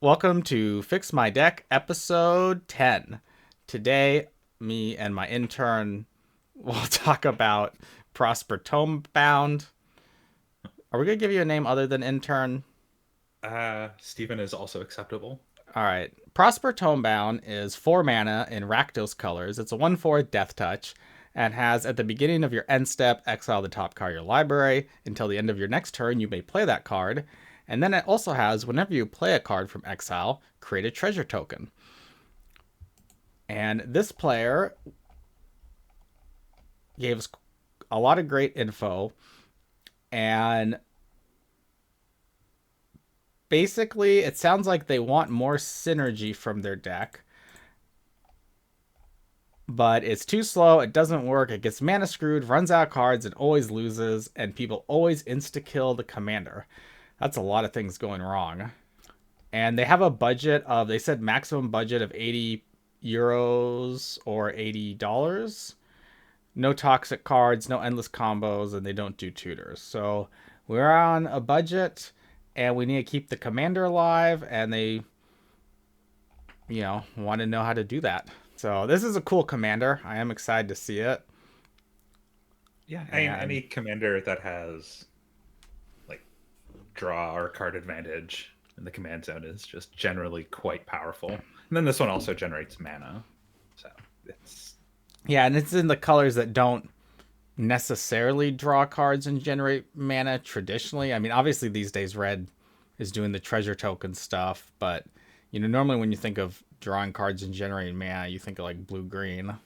Welcome to Fix My Deck, episode 10. Today, me and my intern will talk about Prosper Tome-Bound. Are we going to give you a name other than intern? Stephen is also acceptable. All right. Prosper Tome-Bound is 4 mana in Rakdos colors. It's a 1/4 Death Touch and has at the beginning of your end step, exile the top card of your library. Until the end of your next turn, you may play that card. And then it also has, whenever you play a card from exile, create a treasure token. And this player gave us a lot of great info. And basically, it sounds like they want more synergy from their deck. But it's too slow, it doesn't work, it gets mana screwed, runs out cards, and always loses, and people always insta kill the commander. That's a lot of things going wrong. And they have a budget of, they said maximum budget of 80 euros or $80. No toxic cards, no endless combos, and they don't do tutors. So we're on a budget and we need to keep the commander alive, and they, want to know how to do that. So this is a cool commander. I am excited to see it. Yeah, I mean, And any commander that has like draw or card advantage in the command zone is just generally quite powerful. And then this one also generates mana. So it's yeah, and it's in the colors that don't necessarily draw cards and generate mana traditionally. I mean, obviously these days red is doing the treasure token stuff, but normally when you think of drawing cards and generating mana, you think of like blue green.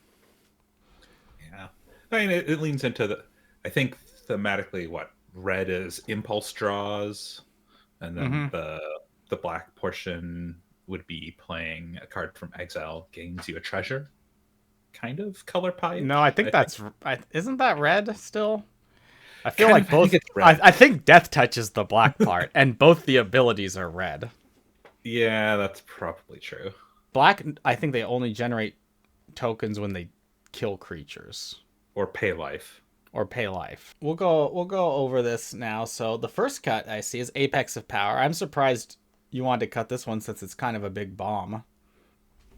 yeah. I mean, it leans into I think thematically what red is impulse draws, and then Mm-hmm. the black portion would be playing a card from exile gains you a treasure, kind of color pipe, No, I think I think. that's isn't that red still? I feel Kind like of, I think both. it's red. I think Death Touch is the black part, and both the abilities are red. Yeah, that's probably true. Black, I think they only generate tokens when they kill creatures Or pay life. or pay life. We'll go over this now. So the first cut I see is Apex of Power. I'm surprised you wanted to cut this one since it's kind of a big bomb.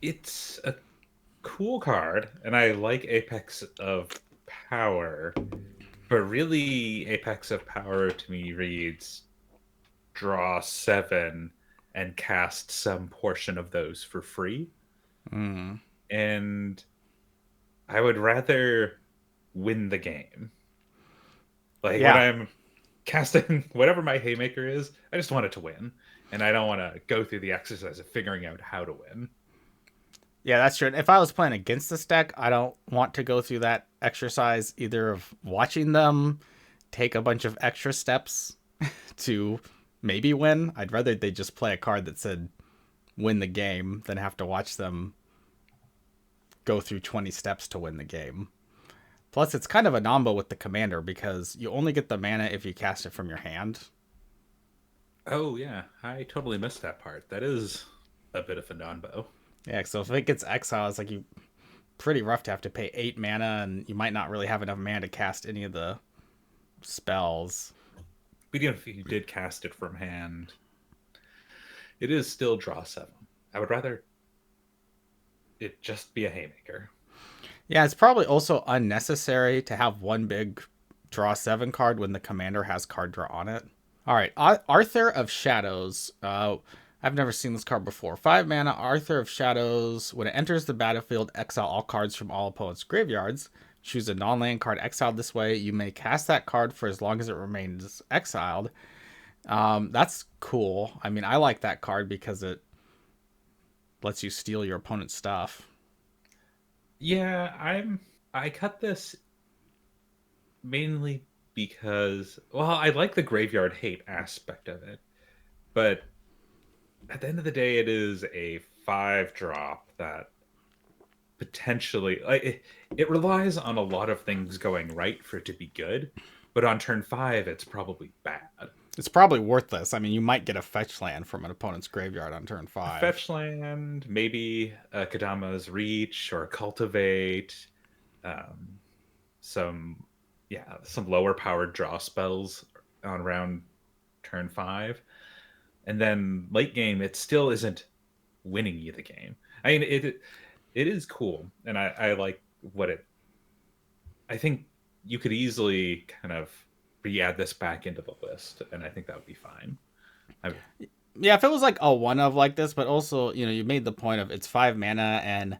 It's a cool card, and I like Apex of Power, but really, Apex of Power to me reads draw 7 and cast some portion of those for free. Mm. And I would rather win the game. Like when Yeah, I'm casting whatever my haymaker is, I just want it to win. And I don't want to go through the exercise of figuring out how to win. yeah, that's true. If I was playing against this deck, I don't want to go through that exercise either of watching them take a bunch of extra steps to maybe win. I'd rather they just play a card that said win the game than have to watch them go through 20 steps to win the game. Plus, it's kind of a nombo with the commander because you only get the mana if you cast it from your hand. Oh yeah, I totally missed that part. That is a bit of a non-bow. Yeah, so if it gets exiled, it's like you pretty rough to have to pay 8 mana, and you might not really have enough mana to cast any of the spells. But even if you did cast it from hand, it is still draw 7. I would rather it just be a haymaker. Yeah, it's probably also unnecessary to have one big draw 7 card when the commander has card draw on it. All right, Arthur of Shadows. I've never seen this card before. 5 mana, Arthur of Shadows. When it enters the battlefield, exile all cards from all opponents' graveyards. Choose a non-land card exiled this way. You may cast that card for as long as it remains exiled. That's cool. I mean, I like that card because it lets you steal your opponent's stuff. Yeah, I cut this mainly because, well, I like the graveyard hate aspect of it, but at the end of the day, it is a 5 drop that potentially it relies on a lot of things going right for it to be good, but on turn 5 it's probably bad. It's probably worthless. I mean, you might get a fetch land from an opponent's graveyard on turn A 5. fetch land, maybe a Kadama's Reach or a Cultivate, um, some some lower powered draw spells on around turn 5. and then late game it still isn't winning you the game. I mean, it is cool, and I like what it. I think you could easily kind of re-add this back into the list, and I think that would be fine. I, Yeah, if it was like a one of like this, but also, you made the point of it's 5 mana, and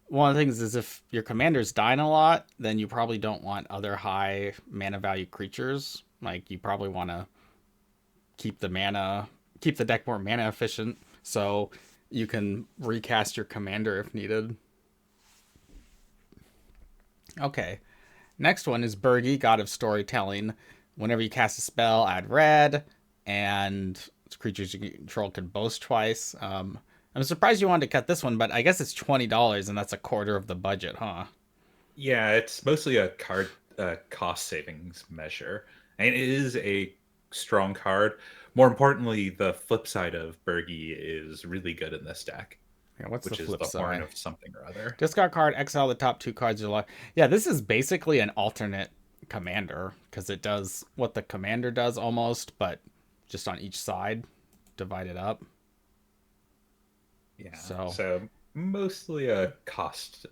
one of the things is if your commander's dying a lot, then you probably don't want other high mana value creatures. Like, you probably want to keep the deck more mana efficient, so you can recast your commander if needed. Okay. Next one is Bergi, God of Storytelling. Whenever you cast a spell, add red, and creatures you control can boast twice. I'm surprised you wanted to cut this one, but I guess it's $20, and that's a quarter of the budget, huh? yeah, it's mostly a card cost savings measure, and it is a strong card. More importantly, the flip side of Bergie is really good in this deck, Yeah, what's the which is flip the Horn side? of something or other. Discard card, exile the top 2 cards of your life. Yeah, this is basically an alternate commander because it does what the commander does almost, but just on each side, divided up. Yeah, So so mostly a cost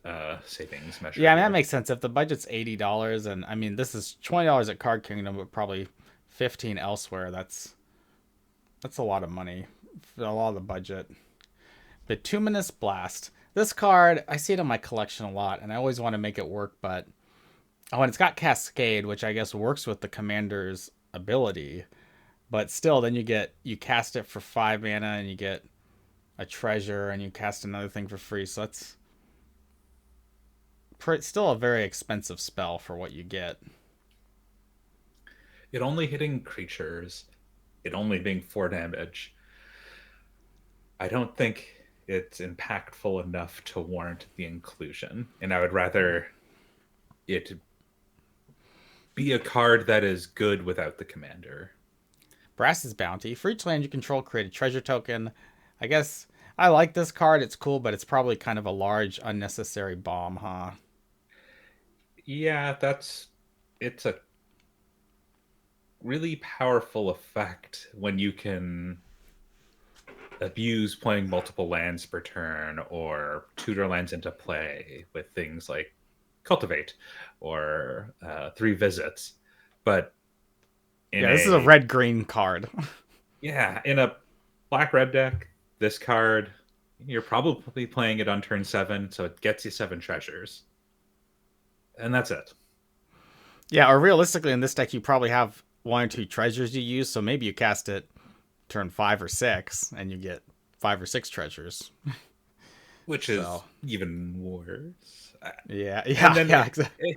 savings measure yeah, I mean, that here. makes sense. If the budget's $80, and I mean this is $20 at Card Kingdom, but probably 15 elsewhere. That's a lot of money for a lot of the budget. Bituminous Blast. This card, I see it in my collection a lot, and I always want to make it work, but oh, and it's got Cascade, which I guess works with the commander's ability. But still, then you cast it for 5 mana, and you get a treasure, and you cast another thing for free. So that's still a very expensive spell for what you get. It only hitting creatures, it only being 4 damage. I don't think it's impactful enough to warrant the inclusion, and I would rather it be a card that is good without the commander. Brass's Bounty. For each land you control, create a treasure token. I guess I like this card. It's cool, but it's probably kind of a large, unnecessary bomb, huh? Yeah, it's a really powerful effect when you can abuse playing multiple lands per turn or tutor lands into play with things like cultivate or 3 visits. But in Yeah, this is a a red green card. yeah, in a black red deck, this card you're probably playing it on turn 7, so it gets you 7 treasures, and that's it. Yeah, or realistically, in this deck, you probably have 1 or 2 treasures you use, so maybe you cast it turn 5 or 6, and you get 5 or 6 treasures. Which is So even worse. yeah, And yeah, then yeah, exactly.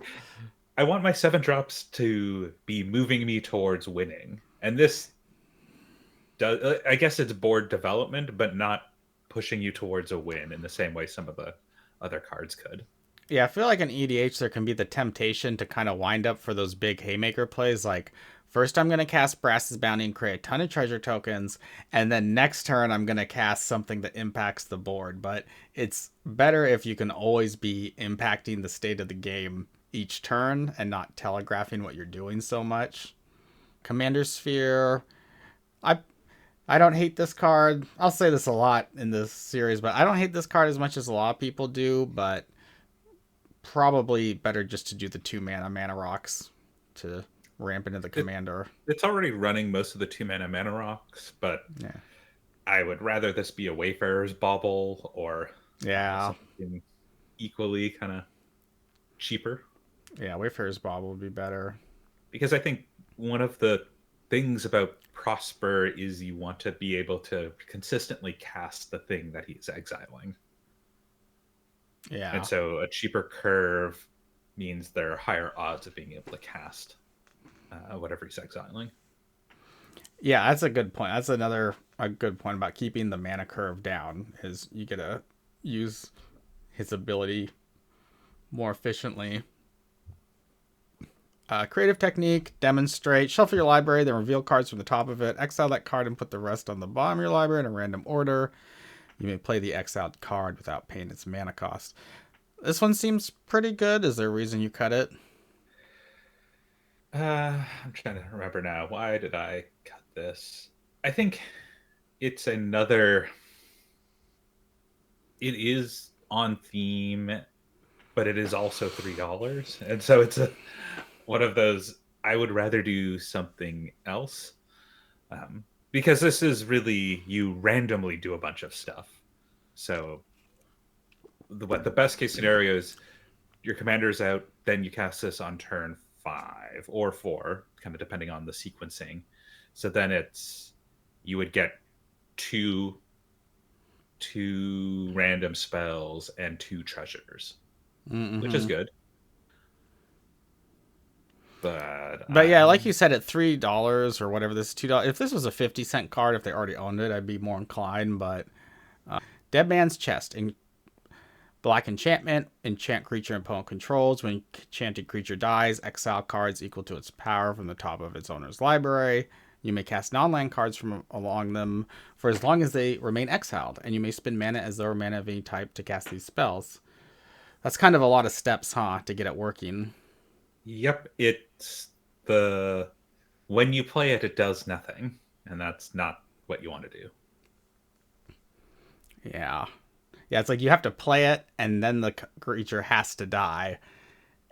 I want my 7 drops to be moving me towards winning, and this does. I guess it's board development, but not pushing you towards a win in the same way some of the other cards could. Yeah, I feel like in EDH there can be the temptation to kind of wind up for those big haymaker plays, like first I'm gonna cast Brass's Bounty and create a ton of treasure tokens, and then next turn I'm gonna cast something that impacts the board. But it's better if you can always be impacting the state of the game each turn and not telegraphing what you're doing so much. Commander Sphere. I I don't hate this card. I'll say this a lot in this series, but I don't hate this card as much as a lot of people do, but probably better just to do the 2 mana rocks to ramp into the It, commander. it's already running most of the 2 mana rocks, but Yeah. I would rather this be a Wayfarer's Bauble or Yeah. something equally kind of cheaper. Yeah, Wayfarer's Bob would be better. Because I think one of the things about Prosper is you want to be able to consistently cast the thing that he's exiling. And Yeah. so a cheaper curve means there are higher odds of being able to cast whatever he's exiling. Yeah, that's a good point. That's another a good point about keeping the mana curve down is you get to use his ability more efficiently. Creative technique, demonstrate, shuffle your library, then reveal cards from the top of it, exile that card and put the rest on the bottom of your library in a random order. You may play the exiled card without paying its mana cost. This one seems pretty good. Is there a reason you cut it? I'm trying to remember now. Why did I cut this? I think it's another. It is on theme, but it is also $3, and so it's a one of those. I would rather do something else, because this is really you randomly do a bunch of stuff. So what the best case scenario is your commander's out, then you cast this on turn 5 or 4, kind of depending on the sequencing. So then it's you would get two two random spells and two treasures, which is Mm-hmm. good. But But yeah, like you said, at $3 or whatever this $2. If this was a 50-cent card, if they already owned it, I'd be more inclined. But Dead Man's Chest in black enchantment, enchant creature opponent controls. When enchanted creature dies, exile cards equal to its power from the top of its owner's library. You may cast non-land cards from along them for as long as they remain exiled, and you may spend mana as though mana of any type to cast these spells. That's kind of a lot of steps, huh, to get it working. yep, it's the when you play it, it does nothing, and that's not what you want to do. Yeah. Yeah, it's like you have to play it, and then the creature has to die.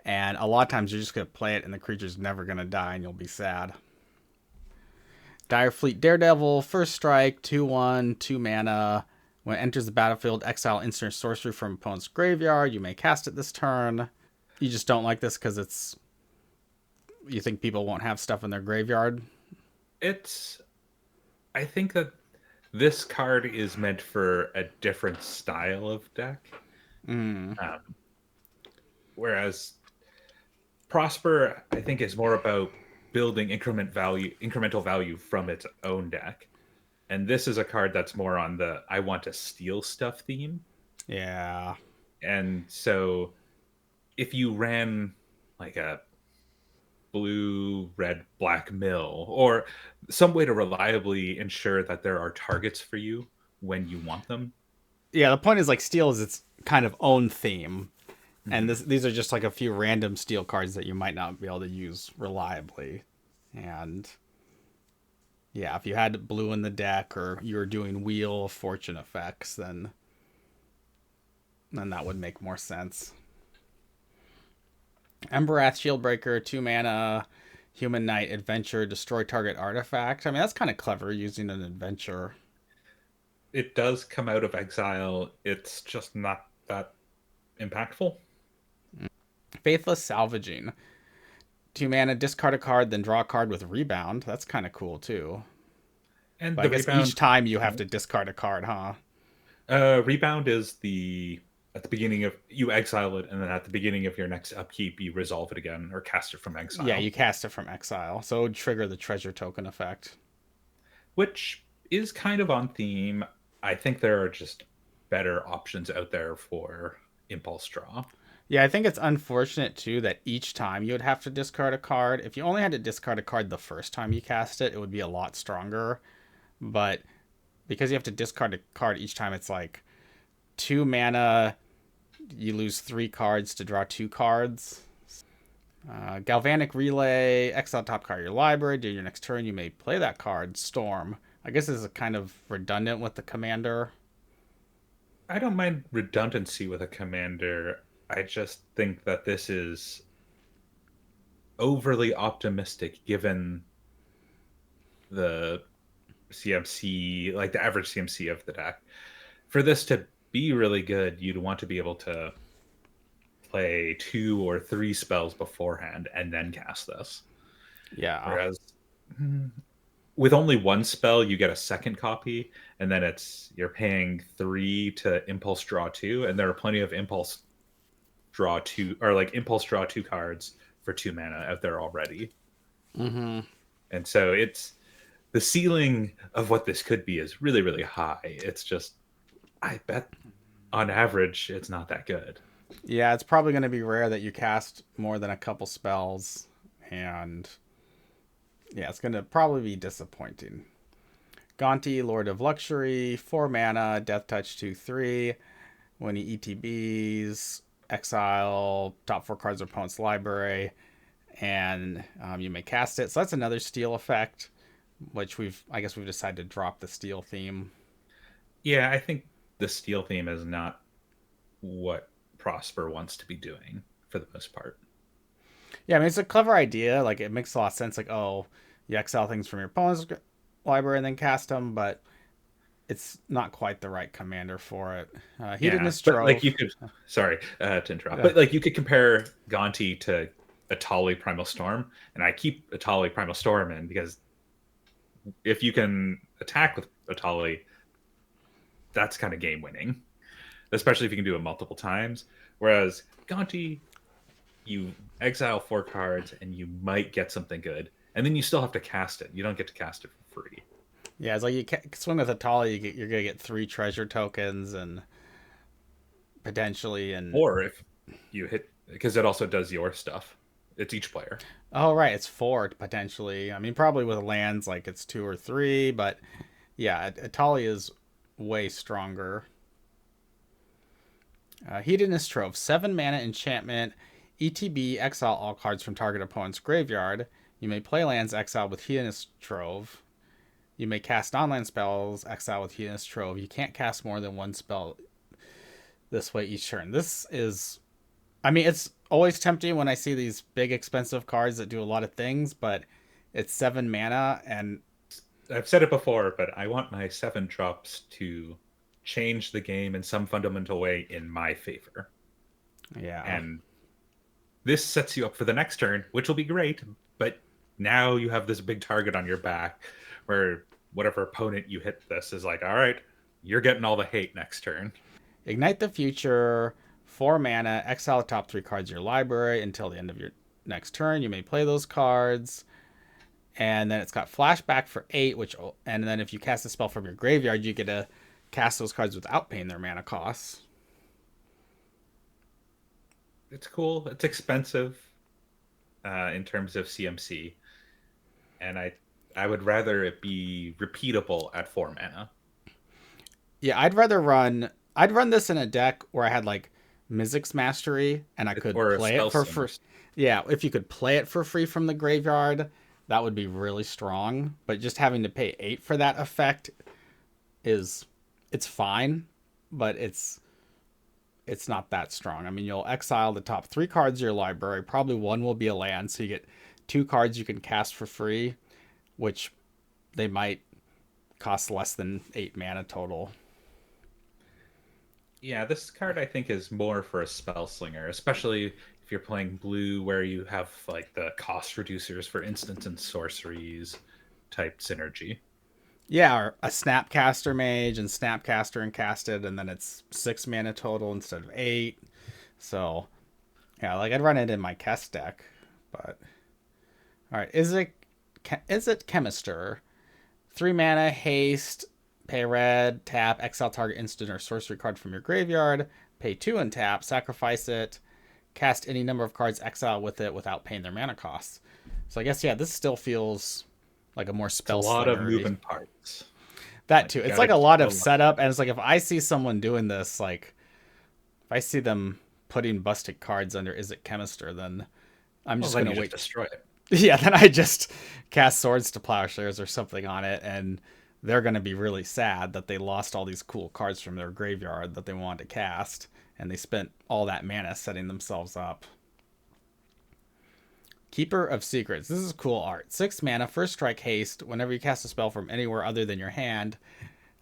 And a lot of times you're just going to play it, and the creature's never going to die, and you'll be sad. Direfleet Daredevil, first strike, 2/1, 2 mana. When it enters the battlefield, exile instant sorcery from opponent's graveyard. You may cast it this turn. You just don't like this because it's. You think people won't have stuff in their graveyard? It's I think that this card is meant for a different style of deck, Mm. um, whereas Prosper, I think, is more about building incremental value from its own deck. And this is a card that's more on the I want to steal stuff theme. Yeah. And so if you ran like a blue, red, black mill, or some way to reliably ensure that there are targets for you when you want them. Yeah, the point is like steel is its kind of own theme. And Mhm. these are just like a few random steel cards that you might not be able to use reliably. And yeah, if you had blue in the deck or you were doing Wheel of Fortune effects, then that would make more sense. Emberath Shieldbreaker, 2 mana, Human Knight Adventure, destroy target artifact. I mean, that's kind of clever using an adventure. It does come out of exile. It's just not that impactful. Faithless Salvaging, 2 mana, discard a card, then draw a card with Rebound. That's kind of cool too. And But I the guess each rebound time you have to discard a card, huh? rebound is the at the beginning of you exile it, and then at the beginning of your next upkeep, you resolve it again or cast it from Yeah, exile, you cast it from exile, so it would trigger the treasure token effect. which is kind of on theme. I think there are just better options out there for impulse draw. Yeah, I think it's unfortunate too that each time you would have to discard a card. If you only had to discard a card the first time you cast it, it would be a lot stronger. But because you have to discard a card each time, it's like 2 mana, you lose 3 cards to draw 2 cards. Galvanic Relay, exile top card of your library. During your next turn, you may play that card, Storm. I guess this is kind of redundant with the commander. I don't mind redundancy with a commander. I just think that this is overly optimistic given the CMC, like the average CMC of the deck. For this to be really good, you'd want to be able to play 2 or 3 spells beforehand and then cast this. Yeah. Whereas with only one spell, you get a second copy, and then you're paying 3 to impulse draw 2, and there are plenty of impulse draw 2 cards for 2 mana out there already. Mm-hmm. And so it's the ceiling of what this could be is really, really high. It's just I bet on average it's not that good. Yeah, it's probably going to be rare that you cast more than a couple spells, and yeah, it's going to probably be disappointing. Gonti, Lord of Luxury, 4 mana, Death Touch 2/3. When he ETBs, exile top 4 cards of opponent's library, and you may cast it. So that's another steal effect. which I guess we've decided to drop the steel theme. Yeah, I think the steel theme is not what Prosper wants to be doing for the most part. Yeah, I mean, it's a clever idea. Like, it makes a lot of sense. Like, oh, you exile things from your opponent's library and then cast them, but it's not quite the right commander for it. Yeah, Hedonist but like Trove. you could, sorry to interrupt, Yeah. but like you could compare Gonti to Atali Primal Storm, and I keep Atali Primal Storm in because if you can attack with Atali, that's kind of game winning, especially if you can do it multiple times. Whereas Gonti, you exile 4 cards and you might get something good, and then you still have to cast it. You don't get to cast it for free. Yeah, it's like you swing with Atali, you're going to get 3 treasure tokens and potentially, and Or if you hit, because it also does your stuff. It's each player. oh, right, it's 4 potentially. I mean, probably with lands, like it's 2 or 3, but yeah, Atali is way stronger. Hedonist Trove, 7 mana enchantment. ETB, exile all cards from target opponent's graveyard. You may play lands exiled with Hedonist Trove. You may cast non-land spells exile with Hedonist Trove. You can't cast more than one spell this way each turn. This is, I mean, it's always tempting when I see these big expensive cards that do a lot of things, but it's 7 mana and I've said it before, but I want my 7 drops to change the game in some fundamental way in my favor. yeah. And this sets you up for the next turn, which will be great, but now you have this big target on your back where whatever opponent you hit this is like, all right, you're getting all the hate next turn. Ignite the Future, 4 mana, exile the top 3 cards of your library until the end of your next turn. You may play those cards. And then it's got Flashback for 8, and then if you cast a spell from your graveyard, you get to cast those cards without paying their mana costs. It's cool. It's expensive in terms of CMC, and I would rather it be repeatable at 4 mana. Yeah, I'd run this in a deck where I had like Mizzix Mastery and I could Or a play it spell for free. simmer. Yeah, if you could play it for free from the graveyard, that would be really strong. But just having to pay 8 for that effect is it's fine, but it's not that strong. I mean, you'll exile the top 3 cards of your library. Probably one will be a land, so you get 2 cards you can cast for free, which they might cost less than 8 mana total. Yeah, this card I think is more for a spell slinger, especially if you're playing blue where you have like the cost reducers for instant and sorceries type synergy. Yeah, or a Snapcaster Mage and Snapcaster and casted, and then it's 6 mana total instead of 8. So yeah, like I'd run it in my Kest deck, but all right, is it Chemister? 3 mana haste, pay red, tap, exile target instant or sorcery card from your graveyard, pay 2 and tap, sacrifice it, cast any number of cards exile with it without paying their mana costs. So I guess yeah, this still feels like a more It's a spell lot of slingery. moving parts. That Like too. you It's gotta like a keep lot a of lot. setup, and it's like if I see someone doing this, like if I see them putting busted cards under Is It Chemister, then I'm Well, just then gonna you just wait. destroy it. Yeah, then I just cast Swords to Plowshares or something on it, and they're gonna be really sad that they lost all these cool cards from their graveyard that they wanted to cast, and they spent all that mana setting themselves up. Keeper of Secrets. This is cool art. 6 mana, first strike haste. Whenever you cast a spell from anywhere other than your hand,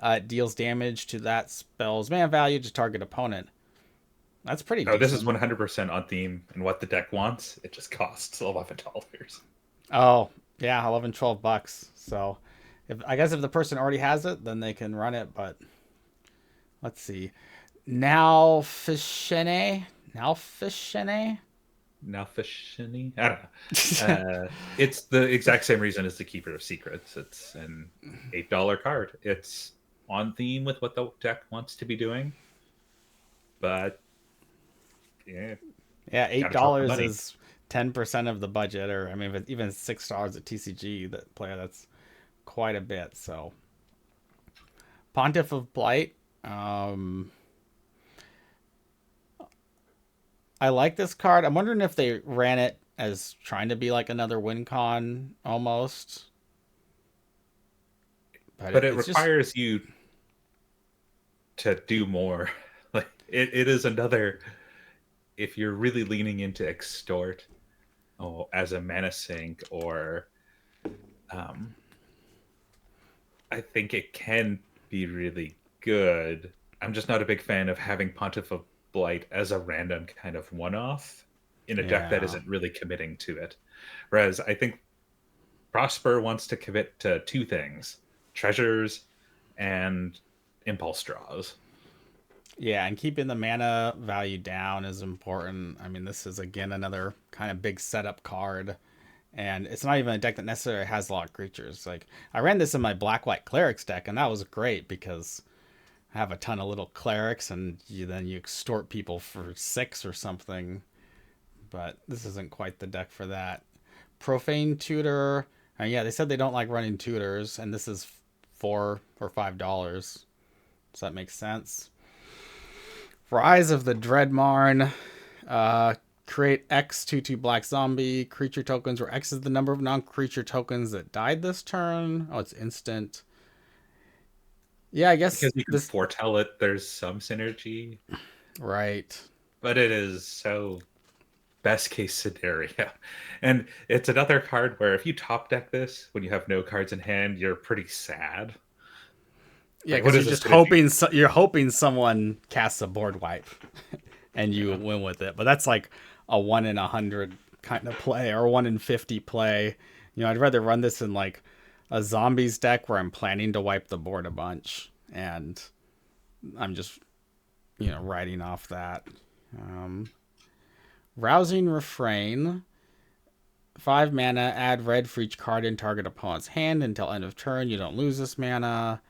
it deals damage to that spell's mana value to target opponent. That's pretty No, this is decent. 100% on theme and what the deck wants. It just costs $11. Oh, yeah, 11, $12. So I guess if the person already has it, then they can run it, but let's see. Now Fishene. Now Fishene. Now Fishini? I don't know. It's the exact same reason as the Keeper of Secrets. It's an $8 card. It's on theme with what the deck wants to be doing, but yeah, Yeah, eight gotta talk the dollars money. is 10% of the budget, or I mean, if it's even $6 at TCG that player, that's quite a bit. So Pontiff of Blight. Um, I like this card. I'm wondering if they ran it as trying to be like another win con almost. But but it it's just requires you to do more. Like it is another, if you're really leaning into extort, as a mana sink, or um, I think it can be really good. I'm just not a big fan of having Pontiff of Blight as a random kind of one-off in a deck that yeah. isn't really committing to it. Whereas I think Prosper wants to commit to two things: treasures and impulse draws. Yeah, and keeping the mana value down is important. I mean, this is again another kind of big setup card. And it's not even a deck that necessarily has a lot of creatures. Like I ran this in my black white clerics deck, and that was great because I have a ton of little clerics, and then you extort people for 6 or something. But this isn't quite the deck for that. Profane tutor. Yeah, they said they don't like running tutors, and this is $4 or $5. Does that make sense? Rise of the Dreadmarn. Uh, create X 2/2 black zombie creature tokens, where X is the number of non-creature tokens that died this turn. Oh, it's instant. Yeah, I guess Because you can this. foretell it, there's some synergy, Right. but it is so best case scenario. And it's another card where if you top deck this when you have no cards in hand, you're pretty sad. Yeah, Like, what because is this going to do? you're hoping someone casts a board wipe, and you Yeah. win with it. But that's like a 1 in 100 kind of play, or 1 in 50 play. I'd rather run this in like a zombies deck where I'm planning to wipe the board a bunch, and I'm just writing off that. Um, Rousing Refrain. 5 mana, add red for each card in target opponent's hand until end of turn. You don't lose this mana.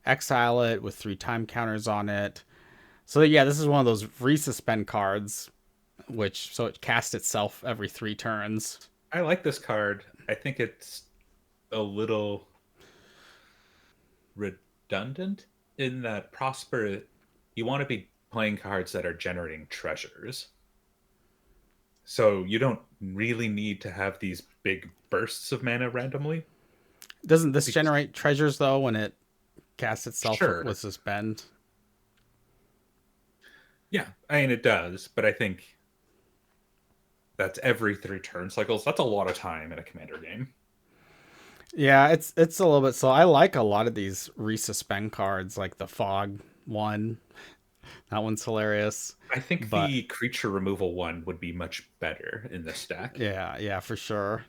Exile it with 3 time counters on it. So yeah, this is one of those resuspend cards, so it casts itself every 3 turns. I like this card. I think it's a little redundant in that Prosper, you want to be playing cards that are generating treasures. So you don't really need to have these big bursts of mana randomly. Doesn't this Because, generate treasures though when it casts itself sure, with suspend? yeah, I mean it does, but I think that's every 3 turn cycles. That's a lot of time in a commander game. Yeah, it's a little bit slow. I like a lot of these resuspend cards, like the fog one. That one's hilarious. I think But the creature removal one would be much better in this deck. yeah, for sure.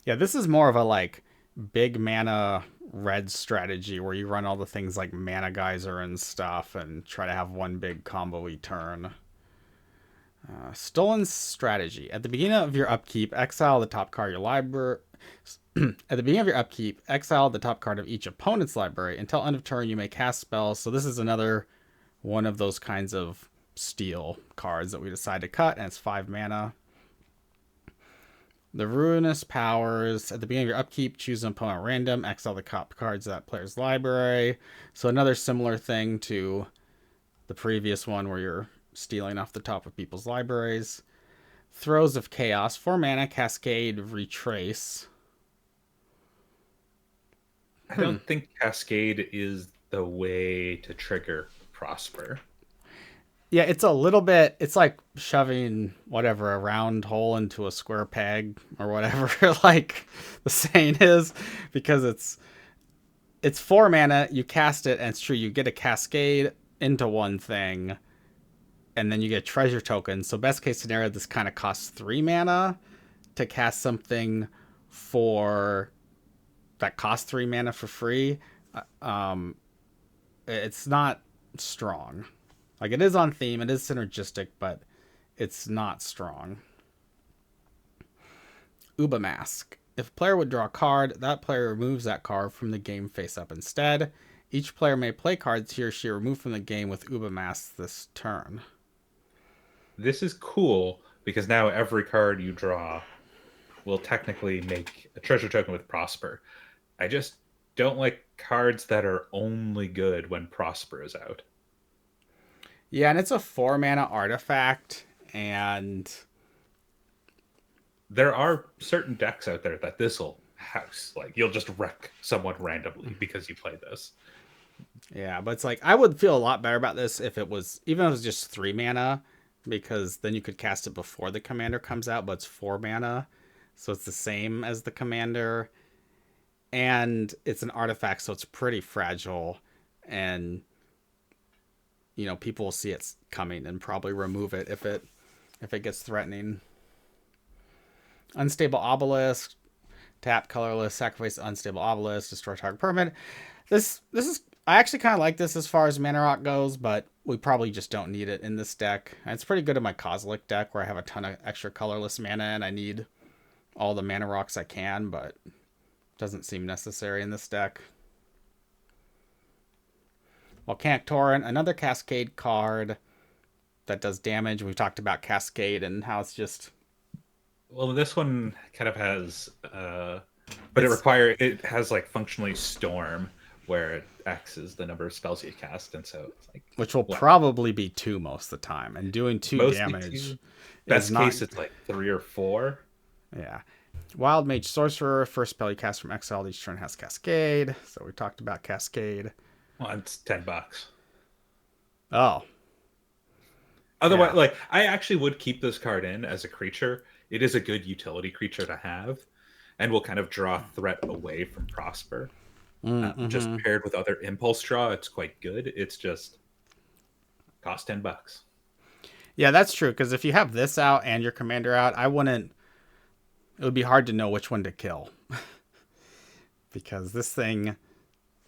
Yeah, this is more of a like big mana red strategy where you run all the things like mana geyser and stuff and try to have one big combo-y turn. Stolen strategy. At the beginning of your upkeep, exile the top card of your library. At the beginning of your upkeep, exile the top card of each opponent's library. Until end of turn, you may cast spells. So this is another one of those kinds of steal cards that we decide to cut, and it's 5 mana. The Ruinous Powers. At the beginning of your upkeep, choose an opponent at random. Exile the top cards of that player's library. So another similar thing to the previous one where you're stealing off the top of people's libraries. Throes of Chaos. 4 mana, Cascade, Retrace. I don't think Cascade is the way to trigger Prosper. Yeah, it's a little bit. It's like shoving whatever a round hole into a square peg or whatever, like the saying is, because it's 4 mana. You cast it, and it's true. You get a cascade into one thing, and then you get treasure tokens. So best case scenario, this kind of costs 3 mana to cast something for that costs 3 mana for free. Um, it's not strong. Like it is on theme, it is synergistic, but it's not strong. Uba Mask. If a player would draw a card, that player removes that card from the game face up instead. Each player may play cards he or she removed from the game with Uba Mask this turn. This is cool because now every card you draw will technically make a treasure token with Prosper. I just don't like cards that are only good when Prosper is out. Yeah, and it's a 4 mana artifact, and There are certain decks out there that this will house. Like you'll just wreck someone randomly because you play this. Yeah, but it's like I would feel a lot better about this if it was even if it was just 3 mana, because then you could cast it before the commander comes out, but it's 4 mana. So it's the same as the commander. And it's an artifact, so it's pretty fragile. And people will see it's coming and probably remove it if it gets threatening. Unstable Obelisk, tap colorless, sacrifice unstable obelisk, destroy target permanent. This is I actually kind of like this as far as mana rock goes, but we probably just don't need it in this deck. And it's pretty good in my Kozilek deck where I have a ton of extra colorless mana and I need all the mana rocks I can, but doesn't seem necessary in this deck. Volcanic Torrent, another Cascade card that does damage. We've talked about Cascade and how it's just Well, this one kind of has, but it has like functionally Storm, where X is the number of spells you cast, and so it's like which will probably be 2 most of the time, and doing 2 mostly damage. two. Best case, it's like 3 or 4. Yeah. Wild Mage Sorcerer, first spell you cast from exile each turn has Cascade. So we talked about Cascade. Well, it's $10. Oh. Otherwise, Yeah. like I actually would keep this card in as a creature. It is a good utility creature to have, and will kind of draw threat away from Prosper. Just paired with other impulse draw, it's quite good. It's just cost $10. Yeah, that's true. Because if you have this out and your commander out, I wouldn't. It would be hard to know which one to kill. Because this thing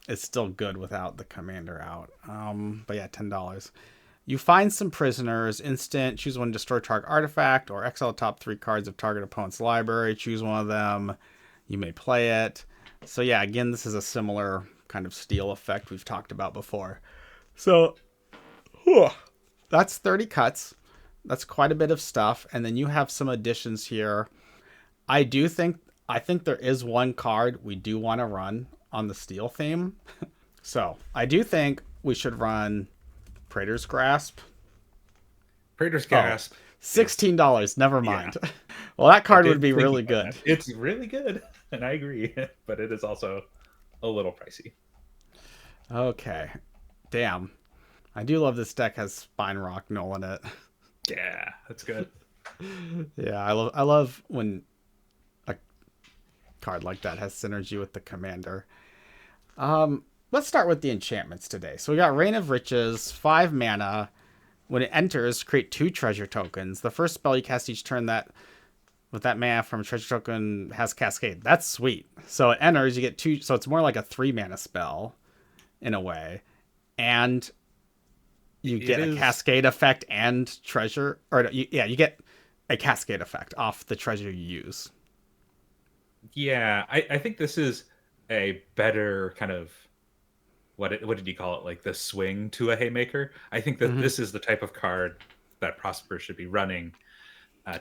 is still good without the commander out. But yeah, $10. You find some prisoners. Instant. Choose one to destroy target artifact or exile the top 3 cards of target opponent's library. Choose one of them. You may play it. So yeah, again, this is a similar kind of steal effect we've talked about before. So that's 30 cuts. That's quite a bit of stuff. And then you have some additions here. I think there is one card we do want to run on the steal theme. So I do think we should run Praetor's Grasp. Praetor's Grasp. $16. Never mind. Yeah. Well, that card would be really good. It's really good, and I agree, but it is also a little pricey. Okay. Damn. I do love this deck has Spine Rock Null in it. Yeah, that's good. Yeah, I love when a card like that has synergy with the commander. Let's start with the enchantments today. So we got Reign of Riches, 5 mana. When it enters, create 2 treasure tokens. The first spell you cast each turn that with that mana from a treasure token has Cascade. That's sweet. So it enters, you get 2. So it's more like a 3 mana spell in a way, and you get a Cascade effect and treasure, or you get a Cascade effect off the treasure you use. Yeah, I think this is a better kind of what did you call it? Like the swing to a Haymaker. I think that this is the type of card that Prosper should be running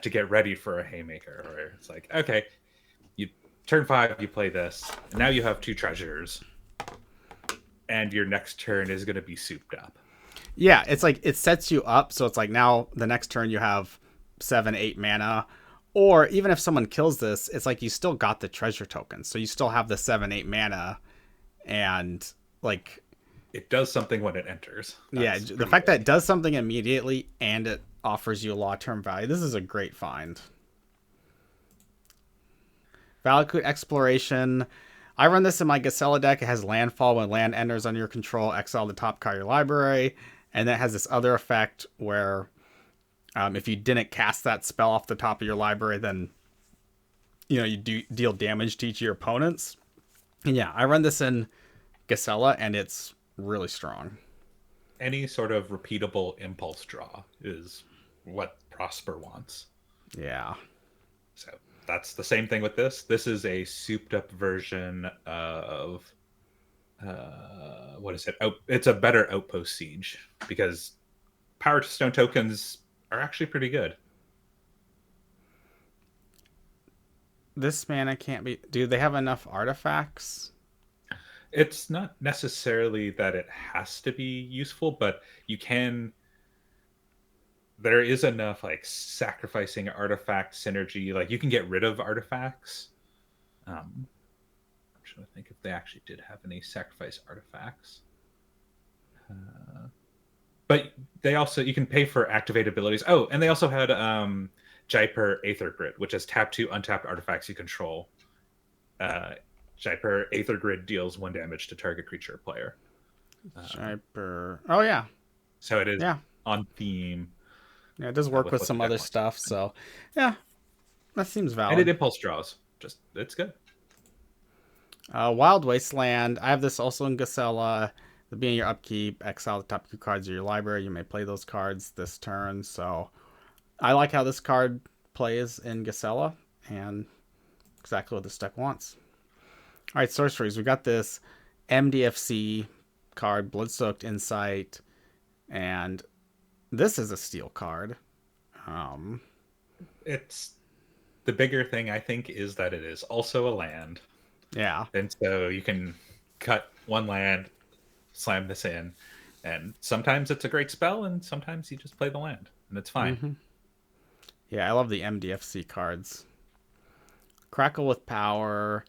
to get ready for a Haymaker. Where it's like, okay, you turn 5, you play this, and now you have 2 treasures, and your next turn is going to be souped up. Yeah, it's like it sets you up, so it's like now the next turn you have 7-8 mana. Or even if someone kills this, it's like you still got the treasure tokens. So you still have the 7-8 mana, and like it does something when it enters. That's the fact that it does something immediately and it offers you a long-term value. This is a great find. Valakut Exploration. I run this in my Gisela deck. It has landfall. When land enters under your control, exile the top card of your library. And then it has this other effect where if you didn't cast that spell off the top of your library, then you deal damage to each of your opponents. And yeah, I run this in Gisela, and it's really strong. Any sort of repeatable impulse draw is what Prosper wants. Yeah. So that's the same thing with this. This is a souped up version of what is it? It's a better Outpost Siege, because Power to Stone tokens are actually pretty good. This mana can't be... Do they have enough artifacts? It's not necessarily that it has to be useful, but you can... There is enough like sacrificing artifact synergy. Like you can get rid of artifacts trying to think if they actually did have any sacrifice artifacts. But they also, you can pay for activate abilities. Oh, and they also had Jaipur Aether Grid, which is tap 2 untapped artifacts you control. Jaipur Aether Grid deals 1 damage to target creature or player. Hyper. Oh yeah, So it is yeah, on theme yeah. It does work with with what the some deck other wants to stuff. do. So yeah, that seems And it valid. impulse draws. Just, it's good. Wild Wasteland. I have this also in Gasella. The beginning of your upkeep, exile the top 2 cards of your library. You may play those cards this turn. So I like how this card plays in Gasella, and exactly what this deck wants. All right, sorceries. We got this MDFC card, Blood-Soaked Insight, and this is a steel card. Um, It's the bigger thing, I think, is that it is also a land. yeah. And so you can cut 1 land, slam this in, and sometimes it's a great spell, and sometimes you just play the land, and it's fine. Mm-hmm. Yeah, I love the MDFC cards. Crackle with Power.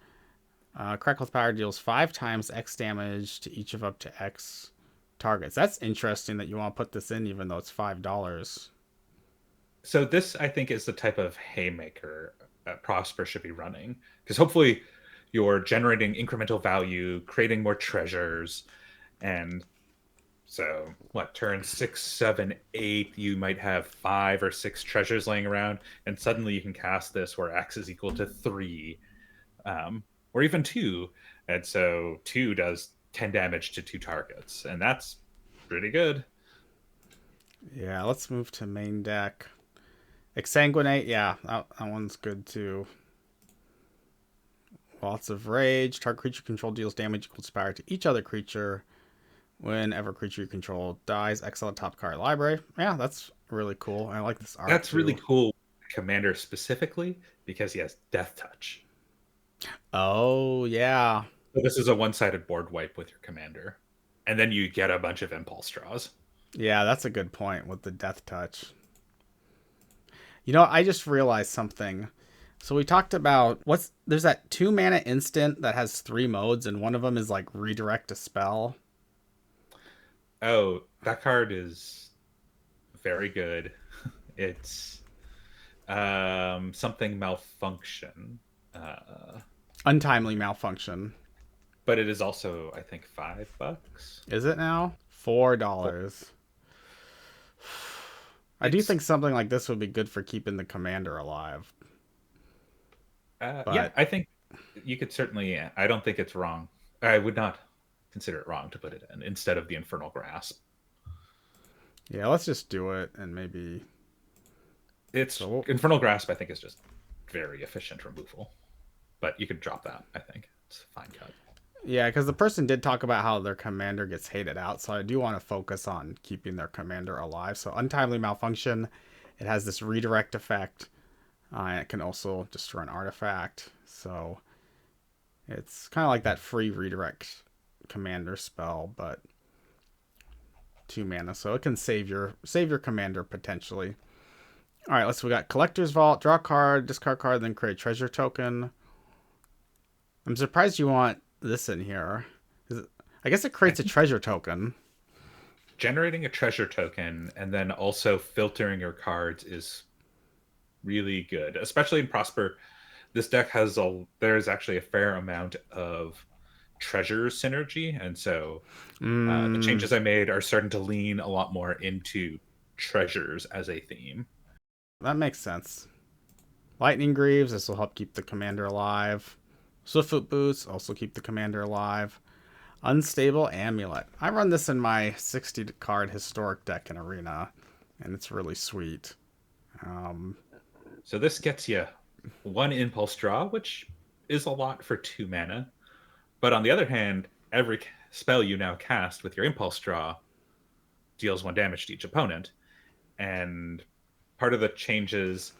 Crackle with Power deals 5 times X damage to each of up to X targets. That's interesting that you want to put this in even though it's $5. So this, I think, is the type of haymaker Prosper should be running, because hopefully you're generating incremental value, creating more treasures, and so what, turn 6, 7, 8, you might have 5 or 6 treasures laying around, and suddenly you can cast this where X is equal to 3, or even 2, and so 2 does 10 damage to 2 targets, and that's pretty good. Yeah, let's move to main deck. Exsanguinate, yeah, that one's good too. Lots of Rage. Target creature control deals damage equal to power to each other creature. Whenever creature you control dies, exile top card library. Yeah, that's really cool. I like this art That's really too. cool, Commander specifically, because he has Death Touch. Oh, yeah. So this is a one-sided board wipe with your commander, and then you get a bunch of impulse draws. Yeah, that's a good point with the death touch. You know, I just realized something. So we talked about there's that 2 mana instant that has 3 modes, and one of them is like redirect a spell. Oh, that card is very good. It's something malfunction, Untimely malfunction. but it is also, I think, $5. Is it now? $4. I do It's think something like this would be good for keeping the commander alive. yeah, But I think you could certainly. I don't think it's wrong. I would not consider it wrong to put it in instead of the Infernal Grasp. yeah, let's just do it and maybe. It's So Infernal Grasp. I think is just very efficient removal, but you could drop that. I think it's a fine cut. yeah, because the person did talk about how their commander gets hated out, so I do want to focus on keeping their commander alive. So untimely malfunction, it has this redirect effect. It can also destroy an artifact, so it's kind of like that free redirect commander spell, but 2 mana, so it can save your commander potentially. All right, we got Collector's Vault, draw a card, discard card, then create a treasure token. I'm surprised you want this in here. I guess it creates a treasure token. Generating a treasure token and then also filtering your cards is really good, especially in Prosper. This deck there's actually a fair amount of treasure synergy, and so the Mm, changes I made are starting to lean a lot more into treasures as a theme. that makes sense. Lightning Greaves, this will help keep the commander alive. Swiftfoot Boots, also keep the commander alive. Unstable Amulet. I run this in my 60 card historic deck in Arena, and it's really sweet. Um, So this gets you 1 impulse draw, which is a lot for 2 mana. But on the other hand, every spell you now cast with your impulse draw deals 1 damage to each opponent. And part of the changes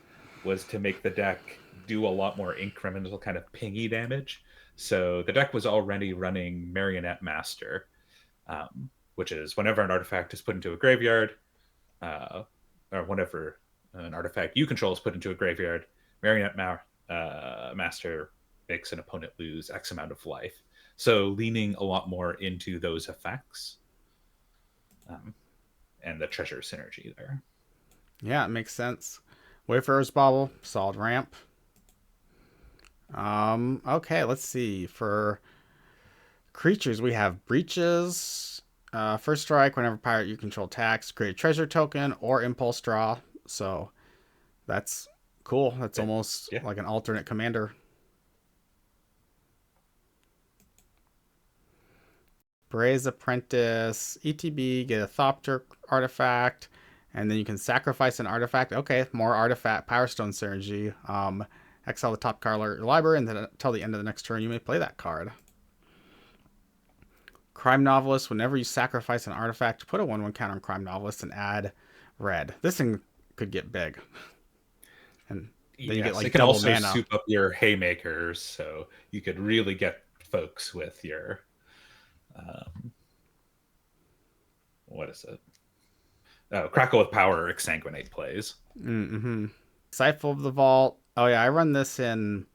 was to make the deck do a lot more incremental kind of pingy damage. So the deck was already running Marionette Master, which is whenever an artifact is put into a graveyard, or whenever an artifact you control is put into a graveyard, Master makes an opponent lose X amount of life. So leaning a lot more into those effects, um, and the treasure synergy there. Yeah, it makes sense. Wayfarer's Bauble, solid ramp. Okay, let's see. For creatures, we have Breaches. First strike, whenever pirate you control attacks, create a treasure token or impulse draw. So that's cool. That's almost Yeah. like an alternate commander. Bray's Apprentice, ETB, get a Thopter artifact, and then you can sacrifice an artifact. Okay, more artifact, Power Stone synergy. Exile the top card of your library, and then until the end of the next turn, you may play that card. Crime Novelist, whenever you sacrifice an artifact, put a 1/1 counter on Crime Novelist and add red. This thing could get big. And then you get Yes, it like can double also mana. soup up your haymakers, so you could really get folks with your what is it? Oh, Crackle with Power or Exsanguinate plays. Mm-hmm. Scythe of the Vault. Oh yeah, I run this in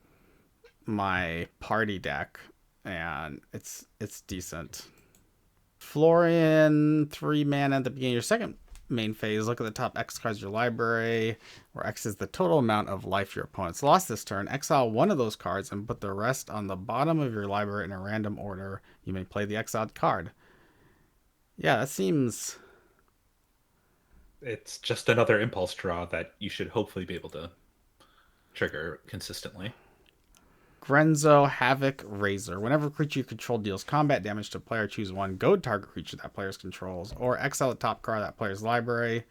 my party deck, and it's decent. Florian, 3 mana at the beginning of your second main phase. Look at the top X cards of your library, where X is the total amount of life your opponents lost this turn. Exile one of those cards and put the rest on the bottom of your library in a random order. You may play the exiled card. Yeah, that seems... It's just another impulse draw that you should hopefully be able to trigger consistently. Grenzo, Havoc, Razor. Whenever a creature you control deals combat damage to a player, choose one goad target creature that players controls, or exile the top card of that player's library.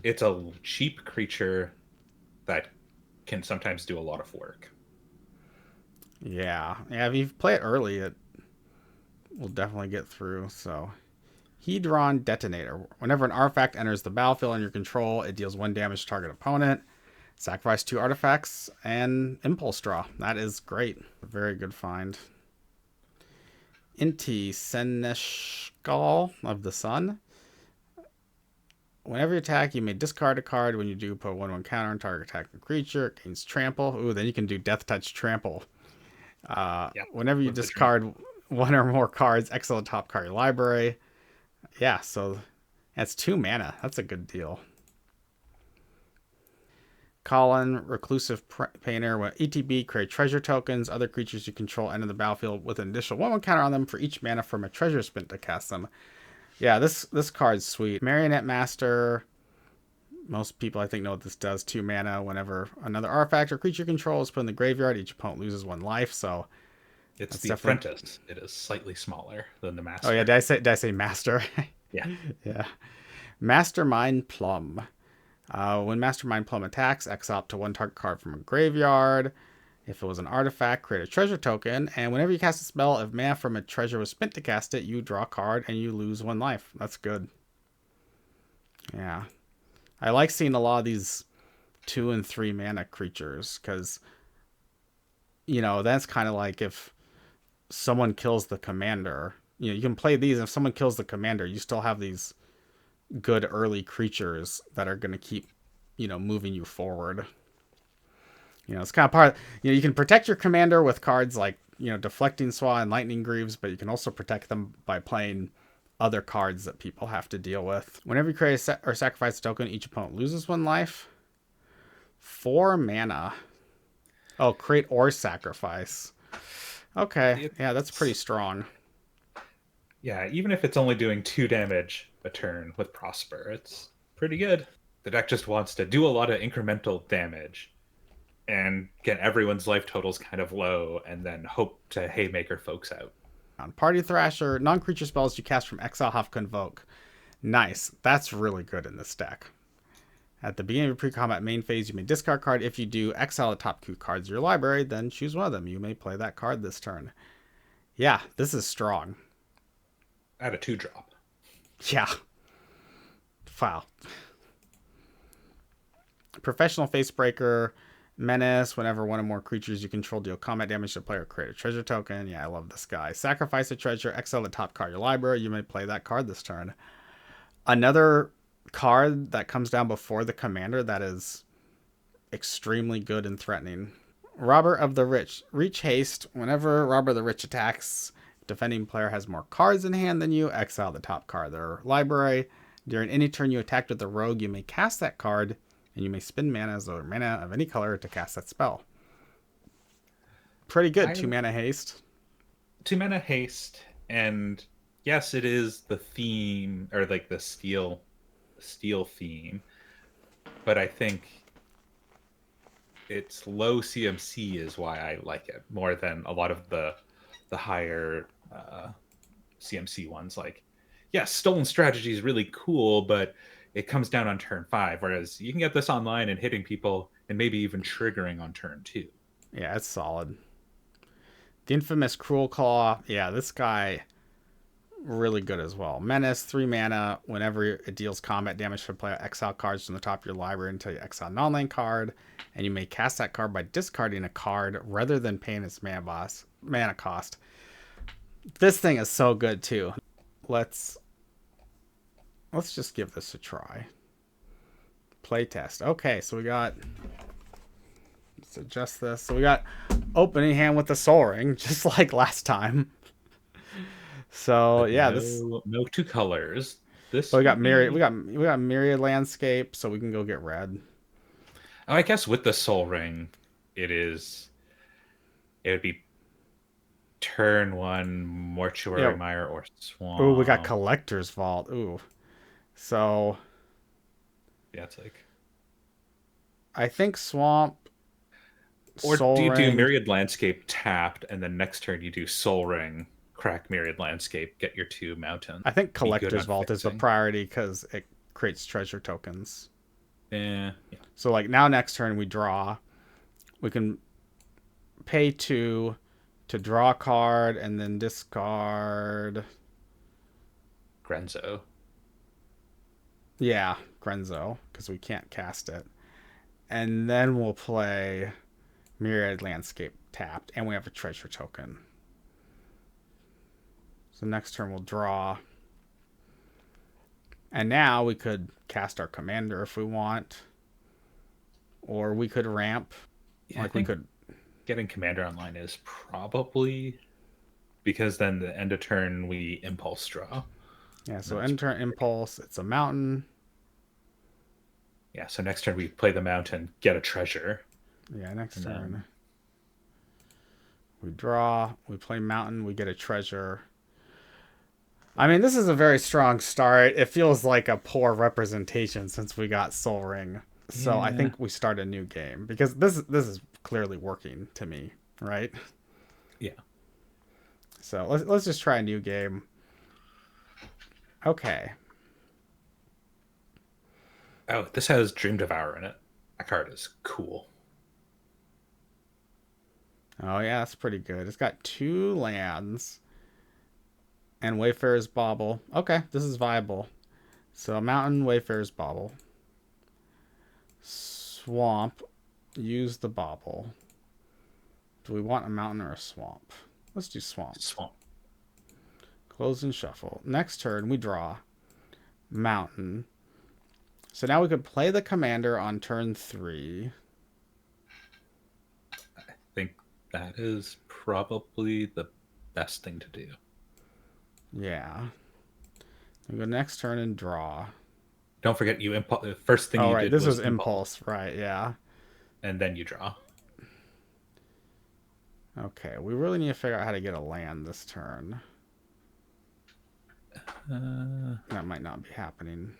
It's a cheap creature that can sometimes do a lot of work. Yeah, if you play it early, it will definitely get through. So, Hedron Detonator. Whenever an artifact enters the battlefield under your control, it deals 1 damage to target opponent. Sacrifice 2 artifacts and impulse draw. That is great. A very good find. Inti Seneshkal of the Sun. Whenever you attack, you may discard a card. When you do, put a 1/1 counter on target attacking creature. It gains trample. Ooh, then you can do Death Touch Trample. Yeah, Whenever you with the trample. discard one or more cards, exile the top card of your library. Yeah, so that's 2 mana. That's a good deal. Colin, Reclusive Painter. When ETB, create treasure tokens. Other creatures you control enter the battlefield with an additional 1/1 counter on them for each mana from a treasure spent to cast them. Yeah, this card's sweet. Marionette Master. Most people, I think, know what this does. 2 mana. Whenever another artifact or creature control is put in the graveyard, each opponent loses 1 life. So It's that's the definitely... Apprentice. It is slightly smaller than the Oh yeah, Master. did I say Master? Yeah. Yeah. Mastermind Plum. When Mastermind Plum attacks, exile up to 1 target card from a graveyard. If it was an artifact, create a treasure token. And whenever you cast a spell, if mana from a treasure was spent to cast it, you draw a card and you lose 1 life. That's good. Yeah. I like seeing a lot of these 2 and 3 mana creatures because, that's kind of like if someone kills the commander. You can play these. And if someone kills the commander, you still have these good early creatures that are going to keep, moving you forward. It's kind of part. You can protect your commander with cards like Deflecting Swa and Lightning Greaves, but you can also protect them by playing other cards that people have to deal with. Whenever you create or sacrifice a token, each opponent loses 1 life. 4 mana. Oh, create or sacrifice. Okay, yeah, that's pretty strong. Yeah, even if it's only doing 2 damage a turn with Prosper, it's pretty good. The deck just wants to do a lot of incremental damage and get everyone's life totals kind of low and then hope to haymaker folks out. On Party Thrasher, non-creature spells you cast from exile have Convoke. Nice. That's really good in this deck. At the beginning of your pre-combat main phase, you may discard a card. If you do, exile the top 2 cards of your library, then choose one of them. You may play that card this turn. Yeah, this is strong. At a 2-drop. Yeah. Wow. Professional Facebreaker, Menace. Whenever one or more creatures you control deal combat damage to a player, create a treasure token. Yeah, I love this guy. Sacrifice a treasure, exile the top card of your library. You may play that card this turn. Another card that comes down before the commander that is extremely good and threatening. Robber of the Rich. Reach haste. Whenever Robber of the Rich attacks, defending player has more cards in hand than you. Exile the top card of their library. During any turn you attacked with the rogue, you may cast that card, and you may spend mana as a mana of any color to cast that spell. Pretty good. I 2 mana haste. 2 mana haste, and yes, it is the theme or like the steel theme, but I think its low CMC is why I like it more than a lot of the higher CMC ones. Like, yes, Stolen Strategy is really cool, but it comes down on turn 5, whereas you can get this online and hitting people and maybe even triggering on turn 2. Yeah, it's solid. The infamous Cruel Claw. Yeah, this guy really good as well. Menace, 3 mana. Whenever it deals combat damage to player, exile cards from the top of your library until you exile a non-land card, and you may cast that card by discarding a card rather than paying its mana cost. This thing is so good too. Let's just give this a try. Playtest. Okay, so we got. Let's adjust this. So we got opening hand with the Soul Ring, just like last time. So But yeah, no two colors. This so we got would myriad. be- We got myriad landscape, so we can go get red. Oh, I guess with the Soul Ring, it would be turn 1 Mortuary Yeah. Mire or Swamp. Ooh, we got Collector's Vault. Ooh, so Yeah, it's like. I think Swamp. Or Soul do you do Ring. Myriad Landscape tapped, and then next turn you do Soul Ring, crack Myriad Landscape, get your 2 mountain. I think Be good Collector's on Vault is the fixing. priority because it creates treasure tokens. Yeah. So like now next turn we draw. We can pay 2 to draw a card and then discard. Grenzo. Yeah, Grenzo, because we can't cast it. And then we'll play Myriad Landscape tapped, and we have a treasure token. So next turn we'll draw. And now we could cast our commander if we want. Or we could ramp. Yeah, Like I we think could. getting Commander online is probably because then the end of turn we impulse draw. Yeah, so That's enter impulse. It's a mountain. Yeah, so next turn we play the mountain, get a treasure. Yeah, next And turn. then- We draw. We play mountain. We get a treasure. I mean, this is a very strong start. It feels like a poor representation since we got Soul Ring. So I Yeah. think we start a new game because this is clearly working to me, right? Yeah. So let's just try a new game. Okay. Oh, this has Dream Devourer in it. That card is cool. Oh yeah, that's pretty good. It's got 2 lands and Wayfarer's Bauble. Okay, this is viable. So mountain, Wayfarer's Bauble. Swamp. Use the Bauble. Do we want a mountain or a swamp? Let's do swamp. Swamp. Close and shuffle. Next turn, we draw. Mountain. So now we could play the commander on turn 3. I think that is probably the best thing to do. Yeah. We go next turn and draw. Don't forget you impulse. The first thing Oh, you right. did This was was impulse. Right, yeah. and then you draw. Okay, we really need to figure out how to get a land this turn. That might not be happening.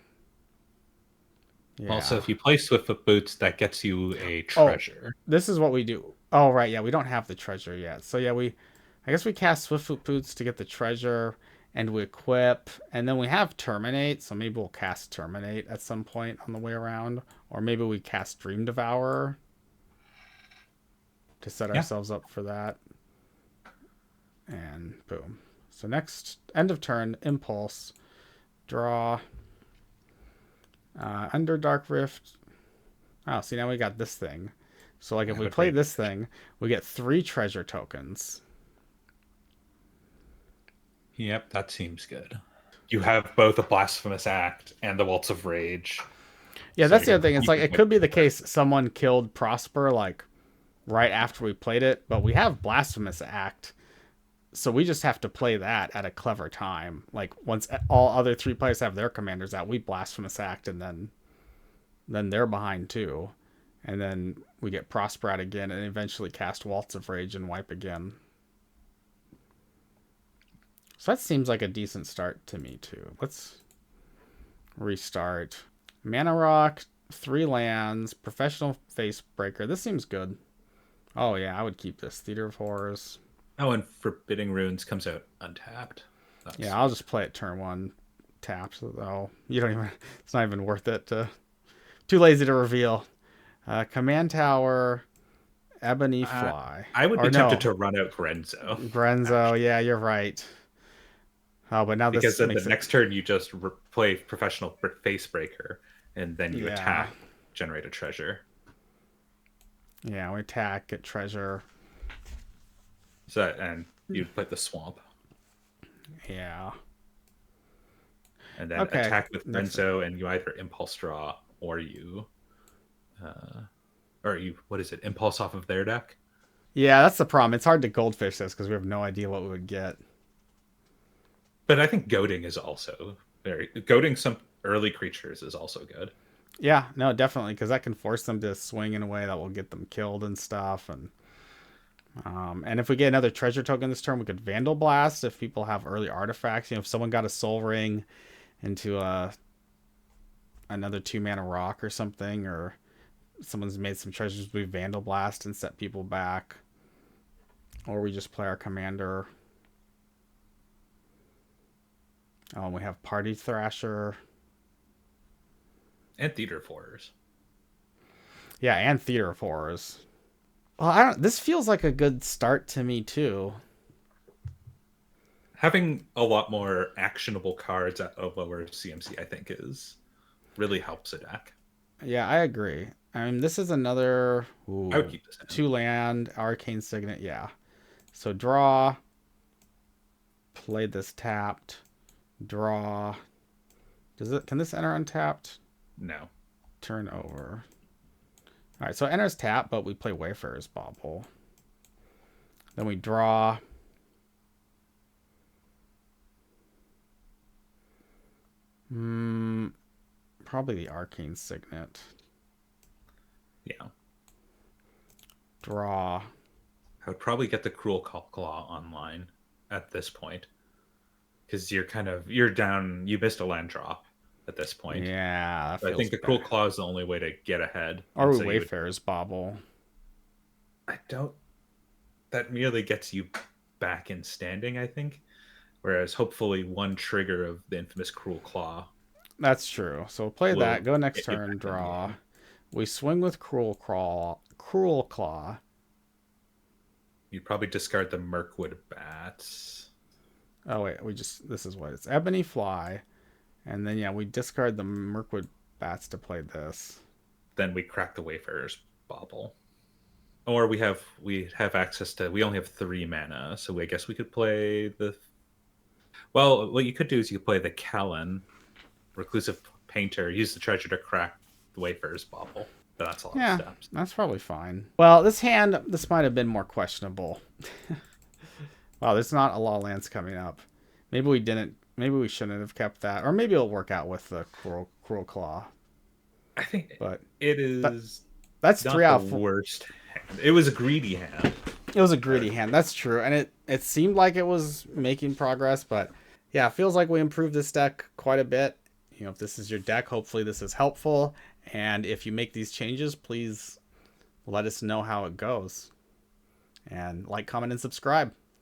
Yeah. Also, if you play Swiftfoot Boots, that gets you a treasure. This is what we do. Oh, right. Yeah, we don't have the treasure yet. So, yeah, I guess we cast Swiftfoot Boots to get the treasure, and we equip, and then we have Terminate, so maybe we'll cast Terminate at some point on the way around, or maybe we cast Dream Devourer to set ourselves up for that. And boom. So next, end of turn, Impulse, draw, under Dark Rift. Oh, see, now we got this thing. So, like, if we play this thing, we get 3 treasure tokens. Yep, that seems good. You have both a Blasphemous Act and the Waltz of Rage. Yeah, So that's the you- other thing. It's you like can it could be the case someone killed Prosper like right after we played it, but we have Blasphemous Act, so we just have to play that at a clever time. Like once all other three players have their commanders out, we Blasphemous Act, and then they're behind too, and then we get Prosper out again, and eventually cast Waltz of Rage and wipe again. So that seems like a decent start to me too. Let's restart. Mana Rock, 3 lands, Professional Facebreaker. This seems good. Oh yeah, I would keep this. Theater of Horrors. Oh, and Forbidding Runes comes out untapped. Yeah, I'll just play it turn 1 tapped though. You don't even. It's not even worth it. Too lazy to reveal. Command Tower, Ebony Fly. I would be or tempted no, to run out Grenzo. Grenzo. Yeah, you're right. Oh, but now Because this then makes the it. next turn you just play Professional Facebreaker, and then you Yeah. attack, generate a treasure. Yeah, we attack, get treasure. So and you'd play the Swamp, Yeah. and then Okay. attack with Grenzo, and you either Impulse Draw or you what is it? Impulse off of their deck. Yeah, that's the problem. It's hard to goldfish this because we have no idea what we would get. But I think goading is also goading some early creatures is also good. Yeah, no, definitely, because that can force them to swing in a way that will get them killed and stuff. And if we get another treasure token this turn, we could Vandal Blast if people have early artifacts. If someone got a Soul Ring into another 2-mana rock or something, or someone's made some treasures, we Vandal Blast and set people back. Or we just play our commander. Oh, and we have Party Thrasher. And Theater of Horrors. Yeah, and Theater of Horrors. Well, this feels like a good start to me too. Having a lot more actionable cards at a lower CMC, I think, really helps a deck. Yeah, I agree. I mean, this is another I would keep this in. 2-land Arcane Signet. Yeah. So draw. Play this tapped. Draw. Can this enter untapped? No. Turn over. All right, so it enters tap, but we play Wayfarer's Bauble. Then we draw. Probably the Arcane Signet. Yeah. Draw. I would probably get the Cruel Claw online at this point. Because you're down, you missed a land drop at this point. Yeah, I think the Cruel Claw is the only way to get ahead. Or so Wayfarer's Bauble. That merely gets you back in standing, I think. Whereas hopefully one trigger of the infamous Cruel Claw. That's true. So we'll play that. Go next turn, draw. We swing with Cruel Claw. You'd probably discard the Mirkwood Bats. Oh wait, this is what it's Ebony Fly. And then yeah, we discard the Mirkwood Bats to play this. Then we crack the Wayfarer's Bauble. Or we have access to, we only have 3 mana, so I guess we could play well, what you could do is you could play the Kellen, Reclusive Painter, use the treasure to crack the Wayfarer's Bauble. But that's a lot of steps. That's probably fine. Well, this might have been more questionable. Wow, there's not a lot of lands coming up. Maybe we shouldn't have kept that. Or maybe it'll work out with the Cruel Claw. I think but it is that's not 3 out of 4. Worst hand. It was a greedy hand. It was a greedy hand, that's true. And it seemed like it was making progress, but yeah, it feels like we improved this deck quite a bit. If this is your deck, hopefully this is helpful. And if you make these changes, please let us know how it goes. And like, comment, and subscribe.